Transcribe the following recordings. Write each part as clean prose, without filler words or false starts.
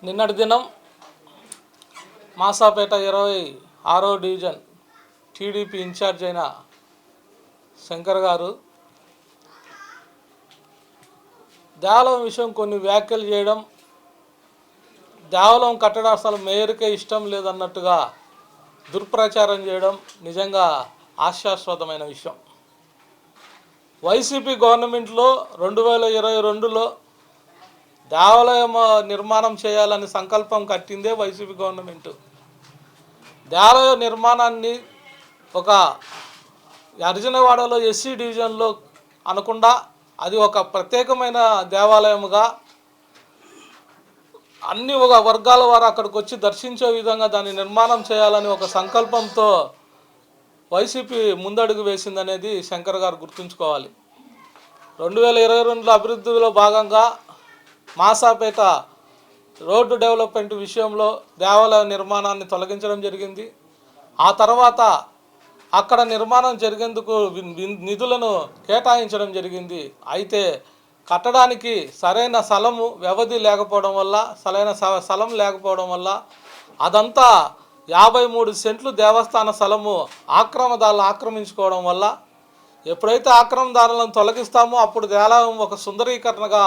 నిన్నటి దినం Masapeta 26వ division TDP incharge అయిన శంకర్ గారు దేవాలయం విషయం కొన్ని వ్యాఖ్యలు చేయడం, దేవాలయం కట్టడం అసలు మేయర్కే ఇష్టం లేదన్నట్టుగా దుర్ప్రచారం చేయడం నిజంగా హాస్యాస్పదమైన విషయం. వైసీపీ గవర్నమెంట్లో 2022లో దేవాలయం నిర్మాణం చేయాలని సంకల్పం కట్టిందే వైసీపీ గవర్నమెంట్. దేవాలయ నిర్మాణాన్ని ఒక అర్జునవాడలో ఎస్సీ డివిజన్లో అనకుండా అది ఒక ప్రత్యేకమైన దేవాలయముగా అన్ని ఒక వర్గాల వారు అక్కడికి వచ్చి దర్శించే విధంగా దాన్ని నిర్మాణం చేయాలని ఒక సంకల్పంతో వైసీపీ ముందడుగు వేసిందనేది శంకర్ గారు గుర్తుంచుకోవాలి. 2022లో అభివృద్ధిలో భాగంగా మాసాపేట రోడ్డు డెవలప్మెంట్ విషయంలో దేవాలయ నిర్మాణాన్ని తొలగించడం జరిగింది. ఆ తర్వాత అక్కడ నిర్మాణం జరిగేందుకు నిధులను కేటాయించడం జరిగింది. అయితే కట్టడానికి సరైన స్థలము వ్యవధి లేకపోవడం వల్ల, సరైన స్థలం లేకపోవడం వల్ల అదంతా 53 సెంట్లు దేవస్థాన స్థలము ఆక్రమదారులు ఆక్రమించుకోవడం వల్ల ఎప్పుడైతే ఆక్రమదారులను తొలగిస్తామో అప్పుడు దేవాలయం ఒక సుందరీకరణగా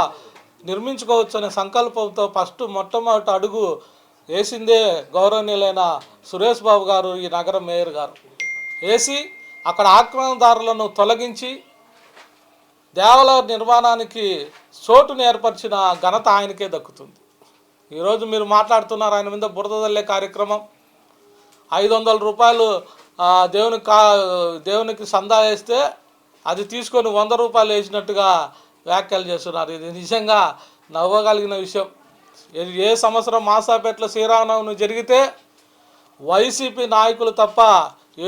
నిర్మించుకోవచ్చు అనే సంకల్పంతో మొట్టమొదటి అడుగు వేసిందే గౌరవనీయులైన సురేష్ బాబు గారు, ఈ నగర మేయర్ గారు వేసి అక్కడ ఆక్రమణదారులను తొలగించి దేవాలయ నిర్మాణానికి చోటును ఏర్పరిచిన ఘనత ఆయనకే దక్కుతుంది. ఈరోజు మీరు మాట్లాడుతున్నారు ఆయన మీద బురద జల్లే కార్యక్రమం. 500 రూపాయలు దేవునికి సందా వేస్తే అది తీసుకొని 100 రూపాయలు వేసినట్టుగా వ్యాఖ్యలు చేస్తున్నారు. ఇది నిజంగా నవ్వగలిగిన విషయం. ఏ సంవత్సరం మాసాపేటలో శ్రీరామనవమి జరిగితే వైసీపీ నాయకులు తప్ప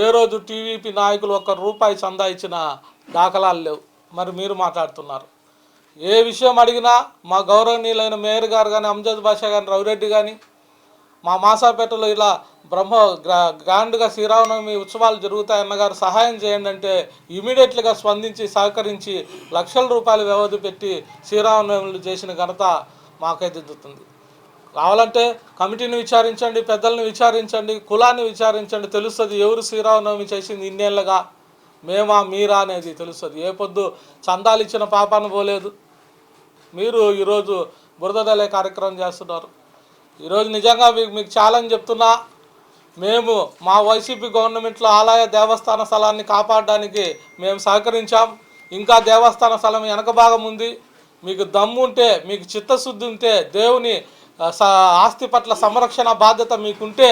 ఏ రోజు టీడీపీ నాయకులు ₹1 చందా ఇచ్చిన దాఖలాలు లేవు. మరి మీరు మాట్లాడుతున్నారు. ఏ విషయం అడిగినా మా గౌరవనీయులైన మేయర్ గారు కానీ, అంజద్ బాషా కానీ, రవిరెడ్డి కానీ మా మాసాపేటలో ఇలా గ్రాండ్గా శ్రీరామనవమి ఉత్సవాలు జరుగుతాయన్నగారు సహాయం చేయండి అంటే ఇమీడియట్గా స్పందించి సహకరించి లక్షల రూపాయలు వ్యవధి పెట్టి శ్రీరామనవమిలు చేసిన ఘనత మాకే దిద్దుతుంది. కావాలంటే కమిటీని విచారించండి, పెద్దలను విచారించండి, కులాన్ని విచారించండి, తెలుస్తుంది ఎవరు శ్రీరామనవమి చేసింది ఇన్నేళ్ళగా, మేమా మీరా అనేది తెలుస్తుంది. ఏ పొద్దు చందాలు ఇచ్చిన పాపాను పోలేదు. మీరు ఈరోజు బురదలే కార్యక్రమం చేస్తున్నారు. ఈరోజు నిజంగా మీకు ఛాలెంజ్ చెప్తున్నా, మేము మా వైసీపీ గవర్నమెంట్లో ఆలయ దేవస్థాన స్థలాన్ని కాపాడడానికి మేము సహకరించాం. ఇంకా దేవస్థాన స్థలం వెనక భాగం ఉంది. మీకు దమ్ము ఉంటే, మీకు చిత్తశుద్ధి ఉంటే, దేవుని ఆస్తి పట్ల సంరక్షణ బాధ్యత మీకుంటే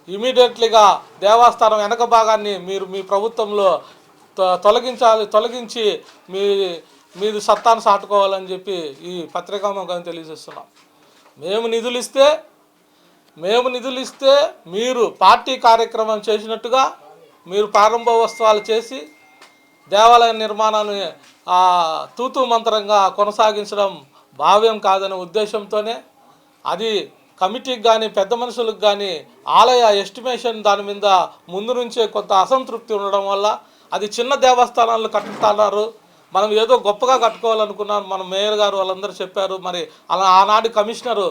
ఇమీడియట్లీగా దేవస్థానం వెనక భాగాన్ని మీరు మీ ప్రభుత్వంలో తొలగించి మీరు సత్తాను సాటుకోవాలని చెప్పి ఈ పత్రికాముఖంగా తెలియజేస్తున్నాం. మేము నిధులు ఇస్తే మీరు పార్టీ కార్యక్రమం చేసినట్టుగా మీరు ప్రారంభోత్సవాలు చేసి దేవాలయ నిర్మాణాన్ని తూతూ మంత్రంగా కొనసాగించడం భావ్యం కాదనే ఉద్దేశంతోనే అది కమిటీకి కానీ పెద్ద మనుషులకు కానీ ఆలయ ఎస్టిమేషన్ దాని మీద ముందు నుంచే కొంత అసంతృప్తి ఉండడం వల్ల అది చిన్న దేవస్థానాలు కట్టుతున్నారు. మనం ఏదో గొప్పగా కట్టుకోవాలనుకున్నాం. మన మేయర్ గారు వాళ్ళందరూ చెప్పారు. మరి అలా ఆనాటి కమిషనరు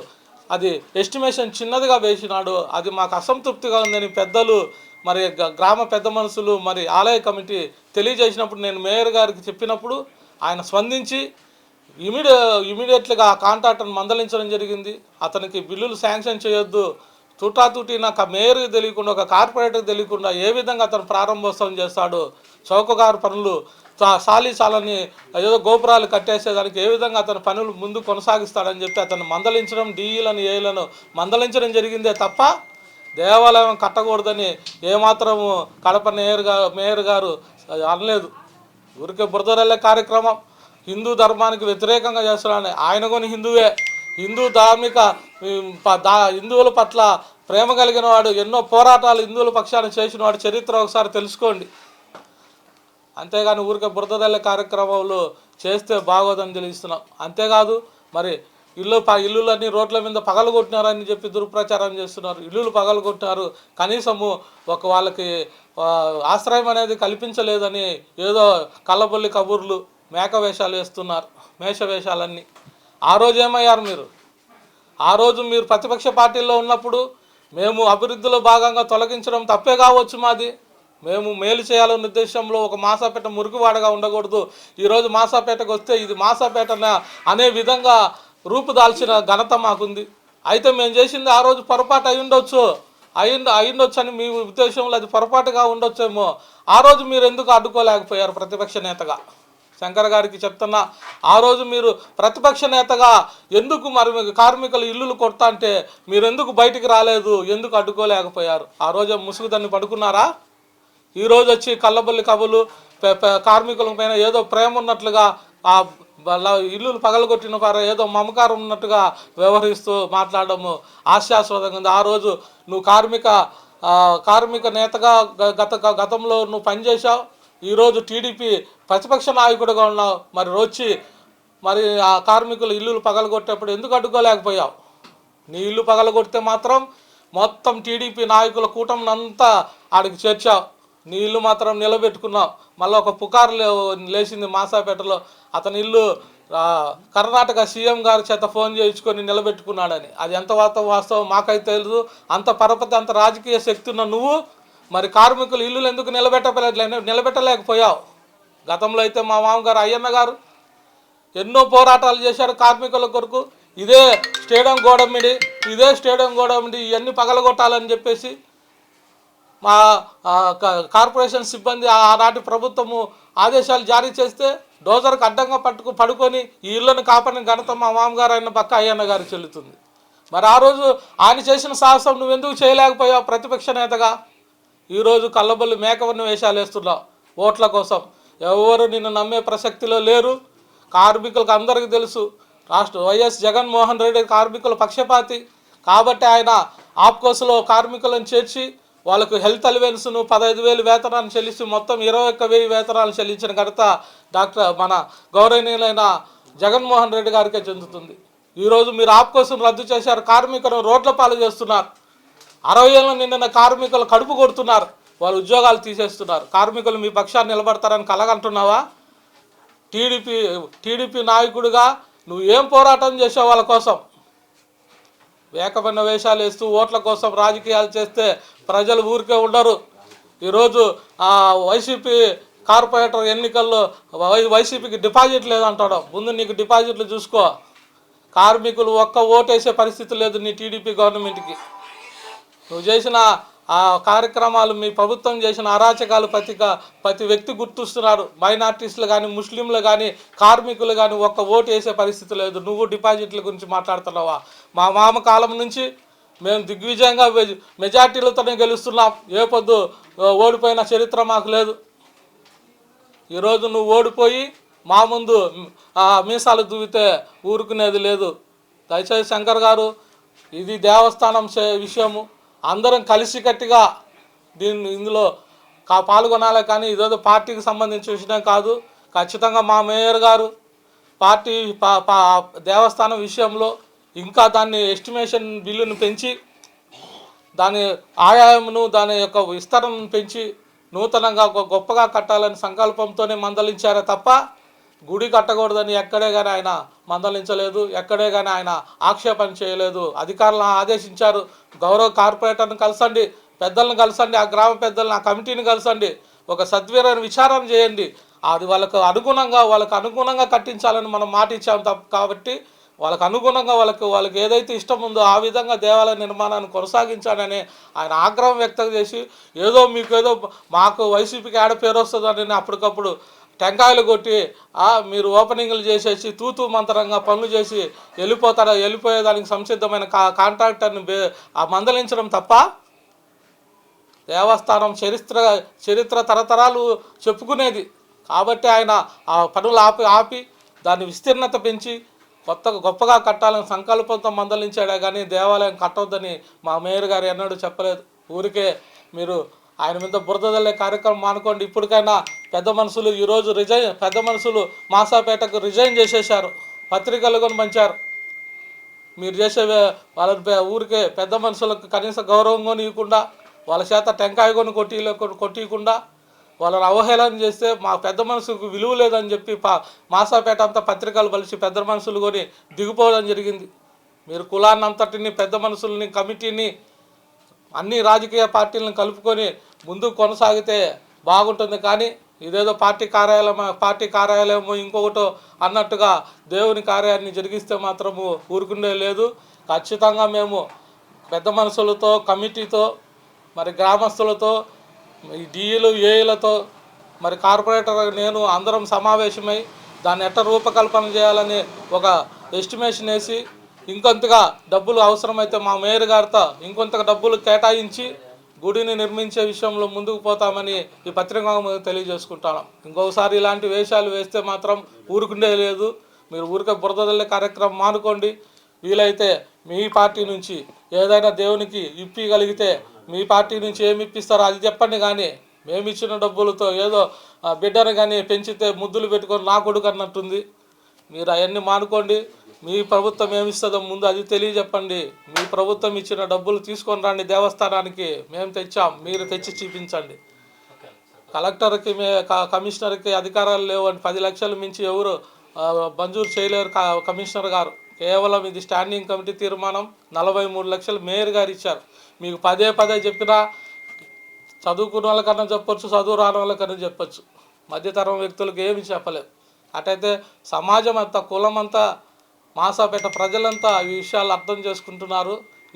అది ఎస్టిమేషన్ చిన్నదిగా వేసినాడు. అది మాకు అసంతృప్తిగా ఉందని పెద్దలు, మరి గ్రామ పెద్ద మనుషులు, మరి ఆలయ కమిటీ తెలియజేసినప్పుడు నేను మేయర్ గారికి చెప్పినప్పుడు ఆయన స్పందించి ఇమీడియట్గా ఆ కాంట్రాక్టర్ని మందలించడం జరిగింది. అతనికి బిల్లులు శాంక్షన్ చేయొద్దు, తూటాతూటి నాకు మేయర్కి తెలియకుండా, ఒక కార్పొరేటర్కి తెలియకుండా ఏ విధంగా అతను ప్రారంభోత్సవం చేస్తాడు, చౌకగారు పనులు సాలని ఏదో గోపురాలు కట్టేసేదానికి ఏ విధంగా అతని పనులు ముందు కొనసాగిస్తాడని చెప్పి అతను మందలించడం, డీఈలను ఏలను మందలించడం జరిగిందే తప్ప దేవాలయం కట్టకూడదని ఏమాత్రము కడప మేయర్ గారు అనలేదు. ఊరికే బురదలే కార్యక్రమం హిందూ ధర్మానికి వ్యతిరేకంగా చేస్తున్నాడని. ఆయన కొని హిందువే, హిందువుల పట్ల ప్రేమ కలిగిన వాడు, ఎన్నో పోరాటాలు హిందువుల పక్షాన్ని చేసిన వాడు చరిత్ర ఒకసారి తెలుసుకోండి. అంతేగాని ఊరికే బురదలే కార్యక్రమాలు చేస్తే బాగోదని తెలియస్తున్నాం. అంతేకాదు మరి ఇల్లులన్నీ రోడ్ల మీద పగలగొట్టినారని చెప్పి దుర్ప్రచారం చేస్తున్నారు. ఇల్లులు పగలగొట్టినారు, కనీసము వాళ్ళకి ఆశ్రయం అనేది కల్పించలేదని ఏదో కళ్ళబొల్లి కబుర్లు, మేక వేషాలు వేస్తున్నారు, మేష వేషాలన్నీ. ఆ రోజు ఏమయ్యారు మీరు? ఆ రోజు మీరు ప్రతిపక్ష పార్టీల్లో ఉన్నప్పుడు మేము అభివృద్ధిలో భాగంగా తొలగించడం తప్పే కావచ్చు మాది. మేము మేలు చేయాలన్న ఉద్దేశంలో ఒక మాసాపేట మురుగువాడగా ఉండకూడదు. ఈరోజు మాసాపేటకు వస్తే ఇది మాసాపేట అనే విధంగా రూపుదాల్చిన ఘనత మాకుంది. అయితే మేము చేసింది ఆ రోజు పొరపాటు అయ్యుండొచ్చు అని మీ ఉద్దేశంలో అది పొరపాటుగా ఉండొచ్చేమో. ఆ రోజు మీరు ఎందుకు అడ్డుకోలేకపోయారు ప్రతిపక్ష నేతగా? శంకర్ గారికి చెప్తున్నా, ఆ రోజు మీరు ప్రతిపక్ష నేతగా ఎందుకు మరి కార్మికుల ఇల్లులు కొడతా అంటే మీరు ఎందుకు బయటికి రాలేదు? ఎందుకు అడ్డుకోలేకపోయారు? ఆ రోజు ముసుగు దాన్ని పడుకున్నారా? ఈరోజు వచ్చి కళ్ళబొల్లి కబులు కార్మికుల పైన ఏదో ప్రేమ ఉన్నట్లుగా ఆ ఇల్లులు పగలగొట్టిన వారు ఏదో మమకారం ఉన్నట్టుగా వ్యవహరిస్తూ మాట్లాడము హాస్యాస్పదంగా ఉంది. ఆ రోజు నువ్వు కార్మిక నేతగా గతంలో నువ్వు పనిచేశావు. ఈరోజు టీడీపీ ప్రతిపక్ష నాయకుడిగా ఉన్నావు. మరి ఆ కార్మికులు ఇల్లులు పగలగొట్టేప్పుడు ఎందుకు అడ్డుకోలేకపోయావు? నీ ఇల్లు పగలగొడితే మాత్రం మొత్తం టీడీపీ నాయకుల కూటమిని అంతా ఆడికి చేర్చావు. నీ ఇల్లు మాత్రం నిలబెట్టుకున్నావు. మళ్ళీ ఒక పుకారు లేచింది మాసాపేటలో, అతని ఇల్లు కర్ణాటక సీఎం గారి చేత ఫోన్ చేయించుకొని నిలబెట్టుకున్నాడని. అది ఎంత వాస్తవం మాకైతే తెలుసు. అంత పరపతి, అంత రాజకీయ శక్తి ఉన్న నువ్వు మరి కార్మికులు ఇల్లులు ఎందుకు నిలబెట్టలేకపోయావు? గతంలో అయితే మా మామగారు అయ్యన్న గారు ఎన్నో పోరాటాలు చేశారు కార్మికుల కొరకు. ఇదే స్టేడియం గోడమిడి ఇవన్నీ పగలగొట్టాలని చెప్పేసి మా కార్పొరేషన్ సిబ్బంది ఆనాటి ప్రభుత్వము ఆదేశాలు జారీ చేస్తే డోజర్కి అడ్డంగా పడుకొని ఈ ఇళ్లను కాపాడిన ఘనత మా మామగారు అయిన పక్క అయ్యన్న గారు చెల్లుతుంది. మరి ఆ రోజు ఆయన చేసిన సాహసం నువ్వెందుకు చేయలేకపోయావు ప్రతిపక్ష నేతగా? ఈరోజు కళ్ళబొల్లి మేకవన్ని వేషాలు వేస్తున్నావు ఓట్ల కోసం. ఎవరు నిన్ను నమ్మే ప్రసక్తిలో లేరు. కార్మికులకు అందరికీ తెలుసు, వైఎస్ జగన్మోహన్ రెడ్డి కార్మికుల పక్షపాతి కాబట్టి ఆయన ఆప్కోస్లో కార్మికులను చేర్చి వాళ్ళకు హెల్త్ అలవెన్స్ను 15,000 వేతనాన్ని చెల్లిస్తూ మొత్తం 21,000 వేతనాలు చెల్లించిన ఘనత మన గౌరవనీయులైన జగన్మోహన్ రెడ్డి గారికే చెందుతుంది. ఈరోజు మీరు ఆప్కోస్ను రద్దు చేశారు, కార్మికులను రోడ్ల పాలు చేస్తున్నారు. 60 ఏళ్ళు నిండిన కార్మికులు కడుపు కొడుతున్నారు, వాళ్ళు ఉద్యోగాలు తీసేస్తున్నారు. కార్మికులు మీ పక్షాన్ని నిలబడతారని కలగంటున్నావా? టీడీపీ నాయకుడిగా నువ్వు ఏం పోరాటం చేసావు వాళ్ళ కోసం? వేకమైన వేషాలు వేస్తూ ఓట్ల కోసం రాజకీయాలు చేస్తే ప్రజలు ఊరికే ఉండరు. ఈరోజు వైసీపీ కార్పొరేటర్ ఎన్నికల్లో వైసీపీకి డిపాజిట్ లేదంటాడు. ముందు నీకు డిపాజిట్లు చూసుకో. కార్మికులు ఒక్క ఓటేసే పరిస్థితి లేదు నీ టీడీపీ గవర్నమెంట్కి. నువ్వు చేసిన ఆ కార్యక్రమాలు, మీ ప్రభుత్వం చేసిన అరాచకాలు ప్రతి వ్యక్తి గుర్తిస్తున్నారు. మైనార్టీస్లు కానీ, ముస్లింలు కానీ, కార్మికులు కానీ ఒక్క ఓటు వేసే పరిస్థితి లేదు. నువ్వు డిపాజిట్ల గురించి మాట్లాడుతున్నావా? మా మామ కాలం నుంచి మేము దిగ్విజయంగా మెజార్టీలతోనే గెలుస్తున్నాం. ఏ పొద్దు ఓడిపోయిన చరిత్ర మాకు లేదు. ఈరోజు నువ్వు ఓడిపోయి మా ముందు మీసాలు దువ్వితే ఊరుకునేది లేదు. దయచేసి శంకర్ గారు, ఇది దేవస్థానం విషయము. అందరం కలిసికట్టుగా ఇందులో పాల్గొనాలి. కానీ ఇదేదో పార్టీకి సంబంధించిన విషయం కాదు. ఖచ్చితంగా మా మేయర్ గారు పార్టీ దేవస్థానం విషయంలో ఇంకా దాన్ని ఎస్టిమేషన్ బిల్లును పెంచి దాని ఆయామును, దాని యొక్క విస్తరణను పెంచి నూతనంగా గొప్పగా కట్టాలని సంకల్పంతోనే మందలించారే తప్ప గుడి కట్టకూడదని ఎక్కడే కానీ ఆయన మందలించలేదు, ఎక్కడే కానీ ఆయన ఆక్షేపణ చేయలేదు. అధికారులను ఆదేశించారు, గౌరవ కార్పొరేటర్ని కలసండి, పెద్దలను కలసండి, ఆ గ్రామ పెద్దలను, ఆ కమిటీని కలసండి, ఒక సద్విరమైన విచారణ చేయండి. అది వాళ్ళకు అనుగుణంగా కట్టించాలని మనం మాట ఇచ్చాము కాబట్టి వాళ్ళకు అనుగుణంగా వాళ్ళకి ఏదైతే ఇష్టం ఉందో ఆ విధంగా దేవాలయ నిర్మాణాన్ని కొనసాగించాలని ఆయన ఆగ్రహం వ్యక్తం చేసి మాకు వైసీపీకి ఆడ పేరు వస్తుందని అప్పటికప్పుడు టెంకాయలు కొట్టి మీరు ఓపెనింగ్లు చేసేసి తూతూ మంతరంగా పనులు చేసి వెళ్ళిపోయేదానికి సంసిద్ధమైన కాంట్రాక్టర్ని మందలించడం తప్ప దేవస్థానం చరిత్ర తరతరాలు చెప్పుకునేది కాబట్టి ఆయన ఆ పనులు ఆపి దాన్ని విస్తీర్ణత పెంచి గొప్పగా కట్టాలని సంకల్పంతో మందలించాడే కానీ దేవాలయం కట్టొద్దని మా మేయర్ గారు ఎన్నడూ చెప్పలేదు. ఊరికే మీరు ఆయన మీద బురదల్లే కార్యక్రమం మానుకోండి. ఇప్పటికైనా పెద్ద మనుషులు మాసాపేటకు రిజైన్ చేసేశారు, పత్రికలు కొని పంచారు. మీరు చేసే వాళ్ళ ఊరికే పెద్ద మనుషులకు కనీస గౌరవం కొని ఇవ్వకుండా, వాళ్ళ చేత టెంకాయ కొని కొట్టియకుండా వాళ్ళని అవహేళన చేస్తే మా పెద్ద మనసుకు విలువ లేదని చెప్పి మాసాపేట అంతా పత్రికలు కలిసి పెద్ద మనుషులు కొని దిగిపోవడం జరిగింది. మీరు కులాన్ని అంతటిని పెద్ద మనుషుల్ని కమిటీని అన్ని రాజకీయ పార్టీలను కలుపుకొని ముందుకు కొనసాగితే బాగుంటుంది. కానీ ఇదేదో పార్టీ కార్యాలయం ఇంకొకటో అన్నట్టుగా దేవుని కార్యాన్ని జరిగిస్తే మాత్రము ఊరుకుండే లేదు. ఖచ్చితంగా మేము పెద్ద మనుషులతో కమిటీతో మరి గ్రామస్తులతో ఈ డిఈలు ఏఈలతో మరి కార్పొరేటర్ నేను అందరం సమావేశమై దాన్ని ఎట్ట రూపకల్పన చేయాలని ఒక ఎస్టిమేషన్ వేసి ఇంకొంతగా డబ్బులు అవసరమైతే మా మేయర్ గారితో ఇంకొంతగా డబ్బులు కేటాయించి గుడిని నిర్మించే విషయంలో ముందుకు పోతామని ఈ పత్రిక తెలియజేసుకుంటాను. ఇంకొకసారి ఇలాంటి వేషాలు వేస్తే మాత్రం ఊరుకుండే లేదు. మీరు ఊరికే బురదల్లే కార్యక్రమం మానుకోండి. వీలైతే మీ పార్టీ నుంచి ఏదైనా దేవునికి ఇప్పగలిగితే మీ పార్టీ నుంచి ఏమి ఇప్పిస్తారో అది చెప్పండి. కానీ మేము ఇచ్చిన డబ్బులతో ఏదో బిడ్డను కానీ పెంచితే ముద్దులు పెట్టుకొని నా కొడుకు అన్నట్టుంది. మీరు అవన్నీ మానుకోండి. మీ ప్రభుత్వం ఏమిస్తుందో ముందు అది తెలియజెప్పండి. మీ ప్రభుత్వం ఇచ్చిన డబ్బులు తీసుకొని రండి దేవస్థానానికి, మేము తెచ్చాం, మీరు తెచ్చి చూపించండి. కలెక్టర్కి కమిషనర్కి అధికారాలు లేవు అని 10 లక్షలు మించి ఎవరు మంజూరు చేయలేరు కమిషనర్ గారు. కేవలం ఇది స్టాండింగ్ కమిటీ తీర్మానం. 43 లక్షలు మేయర్ గారు ఇచ్చారు. మీకు పదే చెప్పినా చదువుకున్న వాళ్ళకన్నా చెప్పొచ్చు, చదువు రాని వాళ్ళకన్నా చెప్పొచ్చు, మధ్యతరం వ్యక్తులకు ఏమి చెప్పలేదు. అటైతే సమాజం అంతా, కులం అంతా, మాసాపేట ప్రజలంతా ఈ విషయాలు అర్థం చేసుకుంటున్నారు.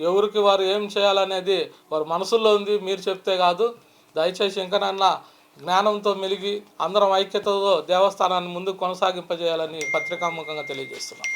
ఎవరికి వారు ఏం చేయాలనేది వారి మనసుల్లో ఉంది, మీరు చెప్తే కాదు. దయచేసి ఇంకనన్నా జ్ఞానంతో మెలిగి అందరం ఐక్యతతో దేవస్థానాన్ని ముందుకు కొనసాగింపజేయాలని పత్రికాముఖంగా తెలియజేస్తున్నాం.